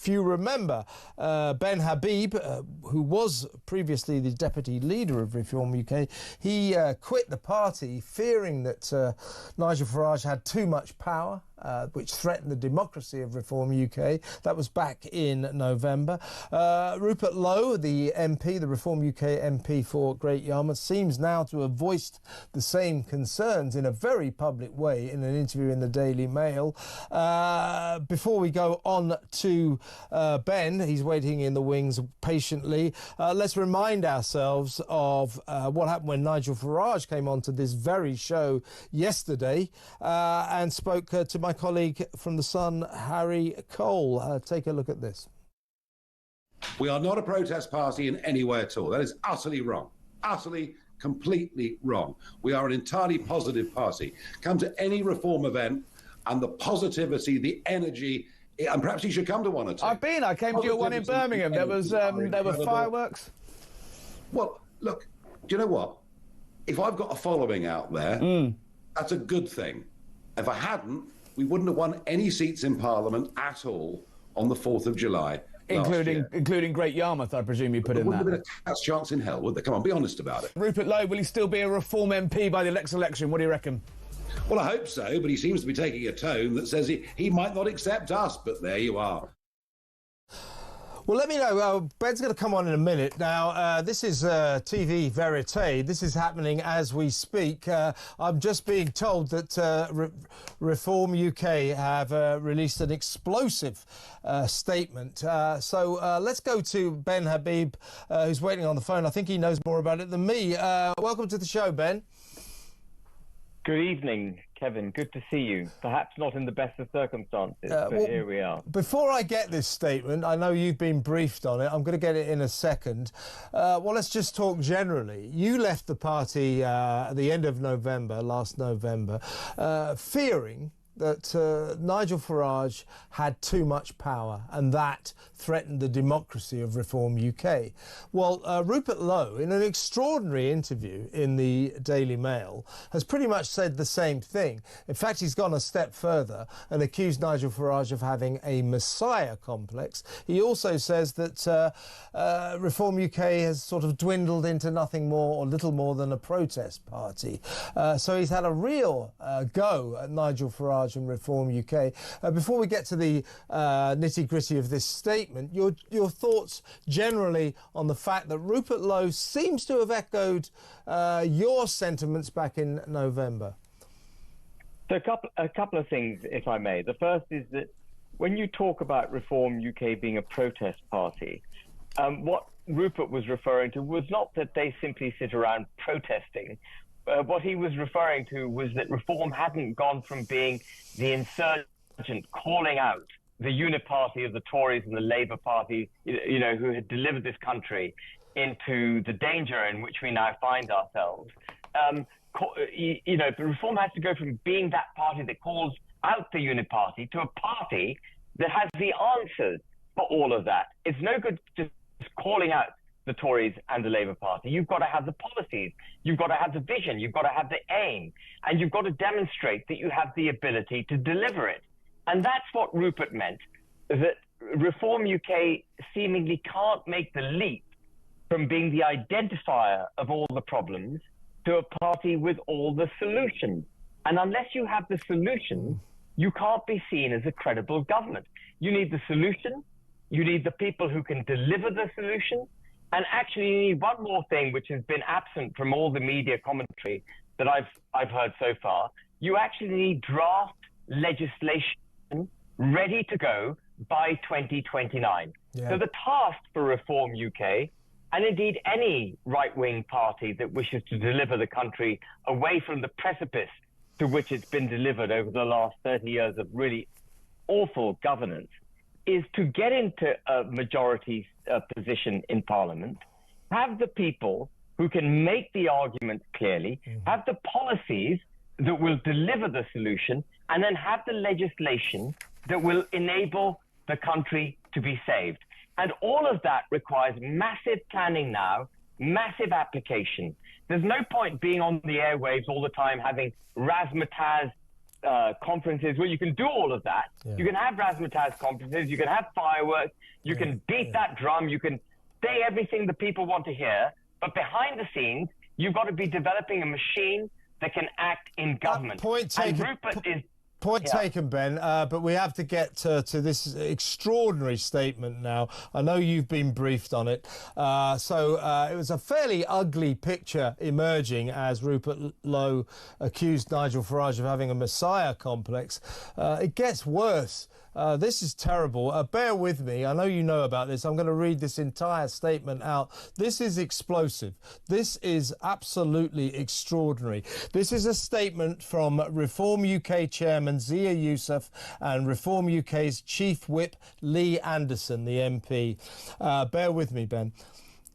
If you remember, Ben Habib, who was previously the deputy leader of Reform UK, he quit the party fearing that Nigel Farage had too much power, which threatened the democracy of Reform UK. That was back in November. Rupert Lowe, the MP, the Reform UK MP for Great Yarmouth, seems now to have voiced the same concerns in a very public way in an interview in the Daily Mail. Before we go on to Ben, he's waiting in the wings patiently. Let's remind ourselves of what happened when Nigel Farage came onto this very show yesterday and spoke to my colleague from The Sun, Harry Cole. Take a look at this. We are not a protest party in any way at all. That is utterly wrong. Utterly, completely wrong. We are an entirely positive party. Come to any reform event and the positivity, the energy, and perhaps you should come to one or two. I've been. I came to your one in Birmingham. There were fireworks. Well, look, do you know what? If I've got a following out there, that's a good thing. If I hadn't, we wouldn't have won any seats in Parliament at all on the 4th of July. Including Great Yarmouth, I presume you put in that. There wouldn't have been a cat's chance in hell, would there? Come on, be honest about it. Rupert Lowe, will he still be a Reform MP by the next election? What do you reckon? Well, I hope so, but he seems to be taking a tone that says he might not accept us, but there you are. Well, let me know. Ben's going to come on in a minute. Now, this is TV Verite. This is happening as we speak. I'm just being told that Reform UK have released an explosive statement. So let's go to Ben Habib, who's waiting on the phone. I think he knows more about it than me. Welcome to the show, Ben. Good evening, Kevin. Good to see you. Perhaps not in the best of circumstances, but here we are. Before I get this statement, I know you've been briefed on it. I'm going to get it in a second. Well, let's just talk generally. You left the party at the end of November, last November, fearing that Nigel Farage had too much power and that threatened the democracy of Reform UK. Well, Rupert Lowe, in an extraordinary interview in the Daily Mail, has pretty much said the same thing. In fact, he's gone a step further and accused Nigel Farage of having a messiah complex. He also says that Reform UK has sort of dwindled into nothing more or little more than a protest party. So he's had a real go at Nigel Farage and Reform UK. Before we get to the nitty-gritty of this statement, your thoughts generally on the fact that Rupert Lowe seems to have echoed your sentiments back in November. So a couple of things, if I may. The first is that when you talk about Reform UK being a protest party, what Rupert was referring to was not that they simply sit around protesting. What he was referring to was that Reform hadn't gone from being the insurgent calling out the uniparty of the Tories and the Labour Party, you know, who had delivered this country into the danger in which we now find ourselves. You know, Reform has to go from being that party that calls out the uniparty to a party that has the answers for all of that. It's no good just calling out the Tories and the Labour Party. You've got to have the policies, you've got to have the vision, you've got to have the aim, and you've got to demonstrate that you have the ability to deliver it. And that's what Rupert meant, that Reform UK seemingly can't make the leap from being the identifier of all the problems to a party with all the solutions. And unless you have the solutions, you can't be seen as a credible government. You need the solution, you need the people who can deliver the solution, and actually you need one more thing which has been absent from all the media commentary that I've heard so far. You actually need draft legislation ready to go by 2029. Yeah. So the task for Reform UK, and indeed any right-wing party that wishes to deliver the country away from the precipice to which it's been delivered over the last 30 years of really awful governance, is to get into a majority position in Parliament, have the people who can make the argument clearly, have the policies that will deliver the solution, and then have the legislation that will enable the country to be saved. And all of that requires massive planning now, massive application. There's no point being on the airwaves all the time having razzmatazz conferences where you can do all of that. Yeah. You can have razzmatazz conferences, you can have fireworks, you can beat that drum, you can say everything the people want to hear, but behind the scenes, you've got to be developing a machine that can act in government. Point taken. And Rupert is... Point taken, Ben, but we have to get to this extraordinary statement now. I know you've been briefed on it. So it was a fairly ugly picture emerging as Rupert Lowe accused Nigel Farage of having a messiah complex. It gets worse. This is terrible. Bear with me. I know you know about this. I'm going to read this entire statement out. This is explosive. This is absolutely extraordinary. This is a statement from Reform UK Chairman Zia Youssef and Reform UK's Chief Whip Lee Anderson, the MP. Bear with me, Ben.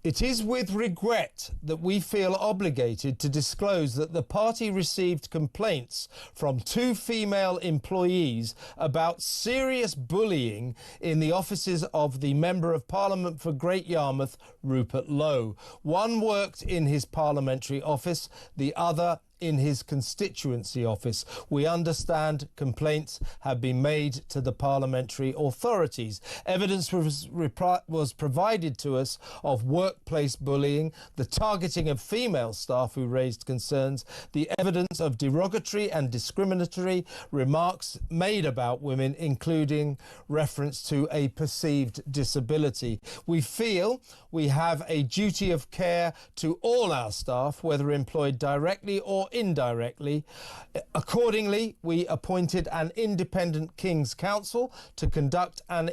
It is with regret that we feel obligated to disclose that the party received complaints from 2 female employees about serious bullying in the offices of the Member of Parliament for Great Yarmouth, Rupert Lowe. One worked in his parliamentary office, the other in his constituency office. We understand complaints have been made to the parliamentary authorities. Evidence was provided to us of workplace bullying, the targeting of female staff who raised concerns, the evidence of derogatory and discriminatory remarks made about women, including reference to a perceived disability. We feel we have a duty of care to all our staff, whether employed directly or indirectly. Accordingly, we appointed an independent King's Counsel to conduct an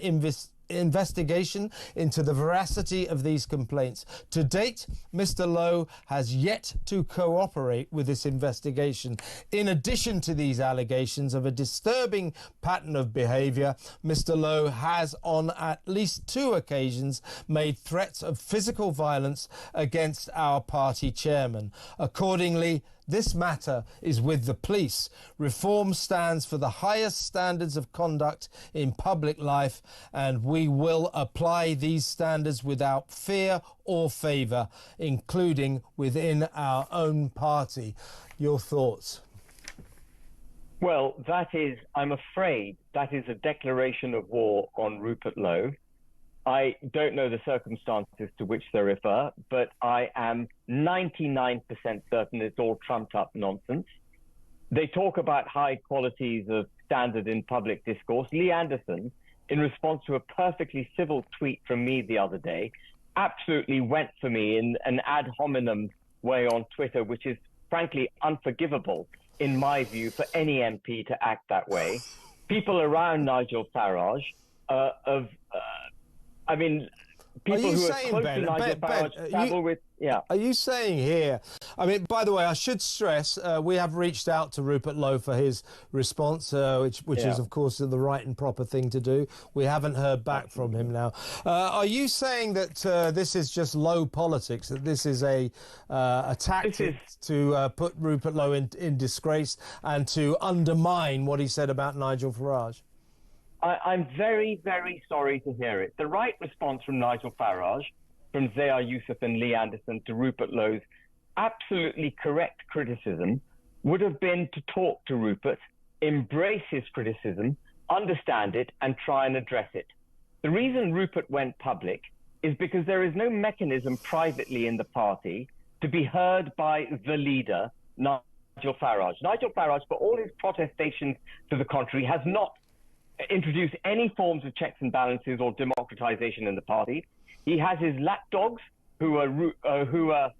investigation into the veracity of these complaints. To date, Mr. Lowe has yet to cooperate with this investigation. In addition to these allegations of a disturbing pattern of behaviour, Mr. Lowe has on at least 2 occasions made threats of physical violence against our party chairman. Accordingly, this matter is with the police. Reform stands for the highest standards of conduct in public life, and we will apply these standards without fear or favour, including within our own party. Your thoughts? Well, that is, I'm afraid, that is a declaration of war on Rupert Lowe. I don't know the circumstances to which they refer, but I am 99% certain it's all trumped up nonsense. They talk about high qualities of standard in public discourse. Lee Anderson, in response to a perfectly civil tweet from me the other day, absolutely went for me in an ad hominem way on Twitter, which is frankly unforgivable, in my view, for any MP to act that way. People around Nigel Farage I mean, people who are close to Nigel Farage travel with... Yeah. Are you saying here... I mean, by the way, I should stress, we have reached out to Rupert Lowe for his response, which is, of course, the right and proper thing to do. We haven't heard back from him now. Are you saying that this is just low politics, that this is a tactic to put Rupert Lowe in disgrace and to undermine what he said about Nigel Farage? I'm very, very sorry to hear it. The right response from Nigel Farage, from Zia Youssef and Lee Anderson to Rupert Lowe's absolutely correct criticism would have been to talk to Rupert, embrace his criticism, understand it, and try and address it. The reason Rupert went public is because there is no mechanism privately in the party to be heard by the leader, Nigel Farage. Nigel Farage, for all his protestations to the contrary, has not introduce any forms of checks and balances or democratization in the party. He has his lapdogs, who are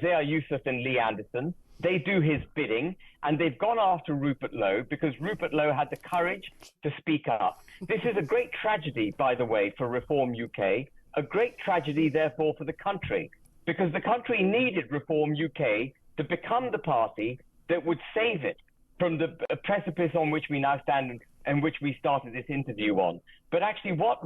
Zia Youssef and Lee Anderson. They do his bidding, and they've gone after Rupert Lowe because Rupert Lowe had the courage to speak up. This is a great tragedy, by the way, for Reform UK, a great tragedy, therefore, for the country, because the country needed Reform UK to become the party that would save it from the precipice on which we now stand and which we started this interview on. But actually what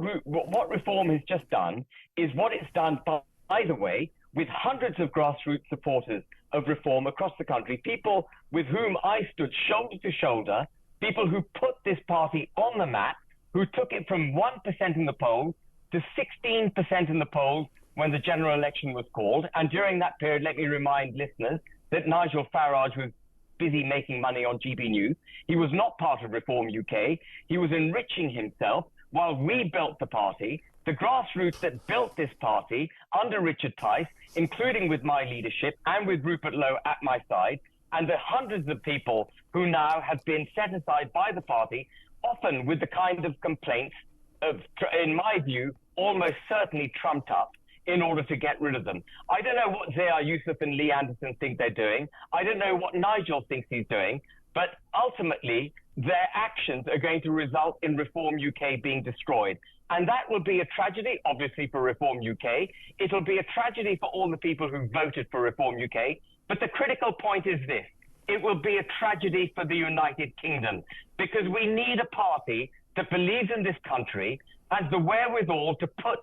Reform has just done is what it's done, by the way, with hundreds of grassroots supporters of Reform across the country, people with whom I stood shoulder to shoulder, people who put this party on the map, who took it from 1% in the polls to 16% in the polls when the general election was called. And during that period, let me remind listeners that Nigel Farage was busy making money on GB News. He was not part of Reform UK. He was enriching himself while we built the party. The grassroots that built this party under Richard Tice, including with my leadership and with Rupert Lowe at my side, and the hundreds of people who now have been set aside by the party, often with the kind of complaints of, in my view, almost certainly trumped up in order to get rid of them. I don't know what Zia Yusuf and Lee Anderson think they're doing. I don't know what Nigel thinks he's doing, but ultimately their actions are going to result in Reform UK being destroyed. And that will be a tragedy, obviously, for Reform UK. It'll be a tragedy for all the people who voted for Reform UK. But the critical point is this. It will be a tragedy for the United Kingdom, because we need a party that believes in this country, has the wherewithal to put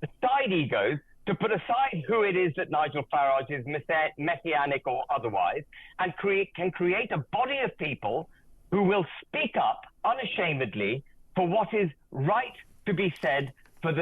aside egos, to put aside who it is that Nigel Farage is, messianic or otherwise, and can create a body of people who will speak up unashamedly for what is right to be said for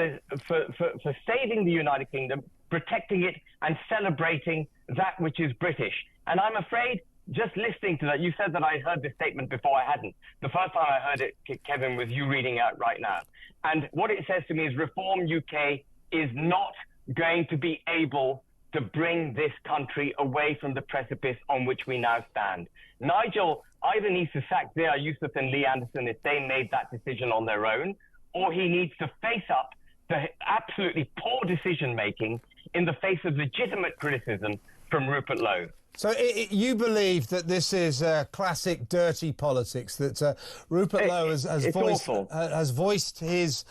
saving the United Kingdom, protecting it, and celebrating that which is British. And I'm afraid, just listening to that, you said that I heard this statement before. I hadn't. The first time I heard it, Kevin, was you reading out right now. And what it says to me is Reform UK is not going to be able to bring this country away from the precipice on which we now stand. Nigel either needs to sack Zia Yusuf and Lee Anderson if they made that decision on their own, or he needs to face up to absolutely poor decision-making in the face of legitimate criticism from Rupert Lowe. So you believe that this is classic dirty politics, that Rupert Lowe has voiced his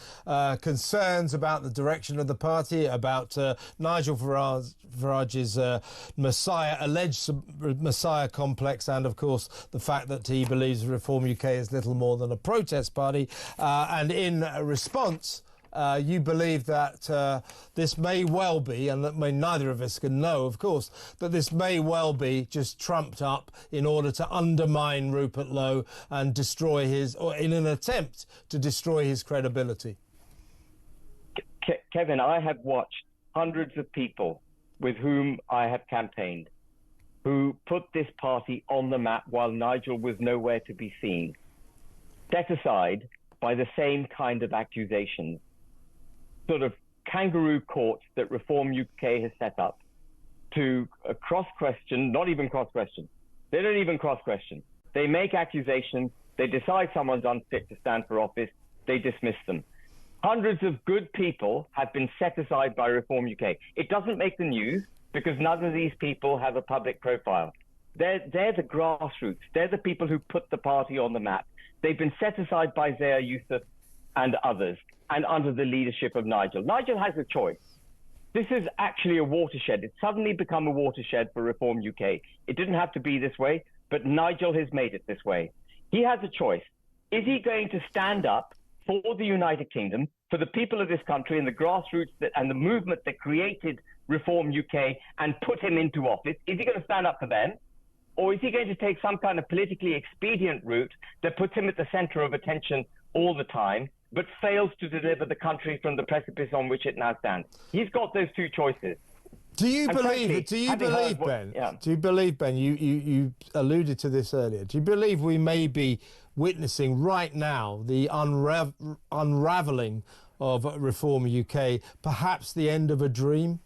concerns about the direction of the party, about Nigel Farage's alleged Messiah complex, and, of course, the fact that he believes Reform UK is little more than a protest party. And in response, you believe that this may well be, and that neither of us can know, of course, that this may well be just trumped up in order to undermine Rupert Lowe and destroy his, or in an attempt to destroy his credibility. Kevin, I have watched hundreds of people with whom I have campaigned who put this party on the map while Nigel was nowhere to be seen, set aside by the same kind of accusations. Sort of kangaroo courts that Reform UK has set up to cross-question, not even cross-question. They don't even cross-question. They make accusations. They decide someone's unfit to stand for office. They dismiss them. Hundreds of good people have been set aside by Reform UK. It doesn't make the news because none of these people have a public profile. They're the grassroots. They're the people who put the party on the map. They've been set aside by Zia Yusuf and others, and under the leadership of Nigel. Nigel has a choice. This is actually a watershed. It's suddenly become a watershed for Reform UK. It didn't have to be this way, but Nigel has made it this way. He has a choice. Is he going to stand up for the United Kingdom, for the people of this country and the grassroots and the movement that created Reform UK and put him into office? Is he going to stand up for them? Or is he going to take some kind of politically expedient route that puts him at the center of attention all the time, but fails to deliver the country from the precipice on which it now stands? He's got those two choices. Do you believe, Ben? Yeah. Do you believe, Ben, you alluded to this earlier, do you believe we may be witnessing right now the unravelling of Reform UK, perhaps the end of a dream?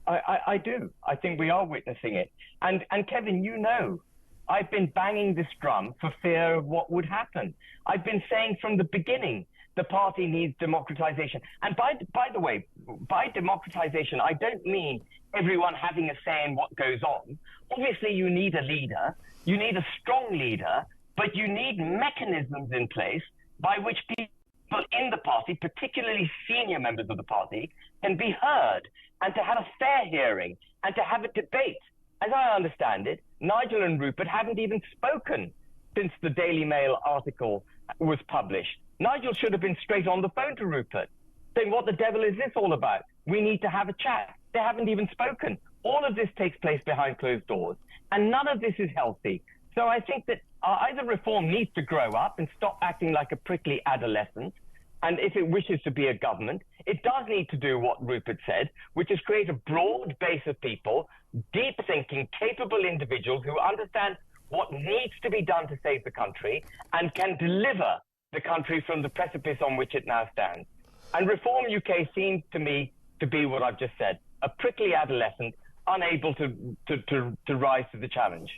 I do. I think we are witnessing it. And Kevin, you know, I've been banging this drum for fear of what would happen. I've been saying from the beginning the party needs democratization. And by the way, by democratization, I don't mean everyone having a say in what goes on. Obviously, you need a leader. You need a strong leader, but you need mechanisms in place by which people in the party, particularly senior members of the party, can be heard and to have a fair hearing and to have a debate. As I understand it, Nigel and Rupert haven't even spoken since the Daily Mail article was published. Nigel should have been straight on the phone to Rupert, saying, what the devil is this all about? We need to have a chat. They haven't even spoken. All of this takes place behind closed doors, and none of this is healthy. So I think that either Reform needs to grow up and stop acting like a prickly adolescent, and if it wishes to be a government, it does need to do what Rupert said, which is create a broad base of people deep-thinking, capable individuals who understand what needs to be done to save the country and can deliver the country from the precipice on which it now stands. And Reform UK seems to me to be what I've just said, a prickly adolescent unable to rise to the challenge.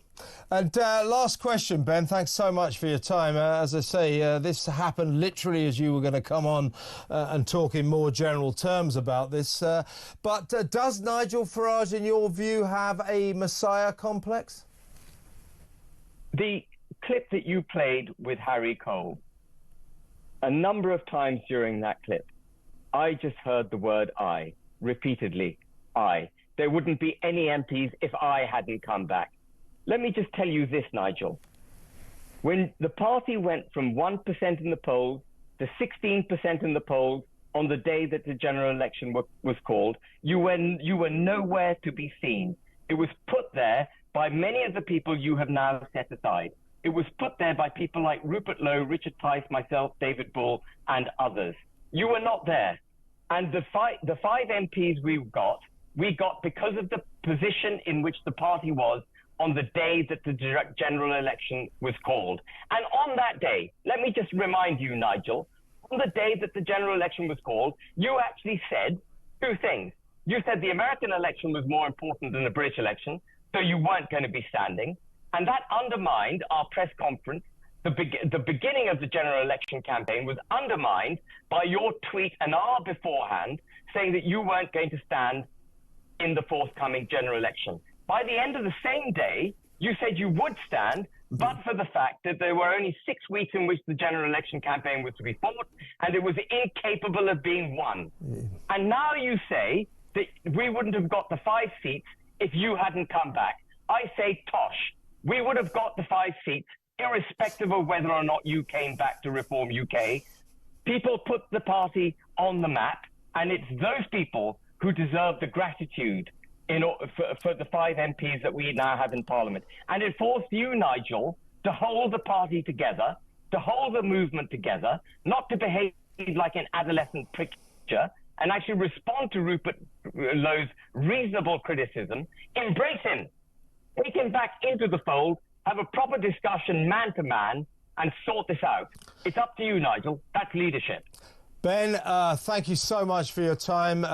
And last question, Ben. Thanks so much for your time. As I say, this happened literally as you were going to come on and talk in more general terms about this. But does Nigel Farage, in your view, have a messiah complex? The clip that you played with Harry Cole, a number of times during that clip, I just heard the word I, repeatedly, I. There wouldn't be any MPs if I hadn't come back. Let me just tell you this, Nigel. When the party went from 1% in the polls to 16% in the polls on the day that the general election was called, you were nowhere to be seen. It was put there by many of the people you have now set aside. It was put there by people like Rupert Lowe, Richard Tice, myself, David Bull, and others. You were not there. And the five MPs we got because of the position in which the party was on the day that the general election was called. And on that day, let me just remind you, Nigel, on the day that the general election was called, you actually said two things. You said the American election was more important than the British election, so you weren't going to be standing. And that undermined our press conference. The beginning of the general election campaign was undermined by your tweet an hour beforehand saying that you weren't going to stand in the forthcoming general election. By the end of the same day, you said you would stand, but for the fact that there were only 6 weeks in which the general election campaign was to be fought, and it was incapable of being won. And now you say that we wouldn't have got the 5 seats if you hadn't come back. I say, tosh, we would have got the 5 seats irrespective of whether or not you came back to Reform UK. People put the party on the map, and it's those people who deserve the gratitude for the 5 MPs that we now have in Parliament. And it forced you, Nigel, to hold the party together, to hold the movement together, not to behave like an adolescent pricker, and actually respond to Rupert Lowe's reasonable criticism, embrace him, take him back into the fold, have a proper discussion man to man, and sort this out. It's up to you, Nigel. That's leadership. Ben, thank you so much for your time.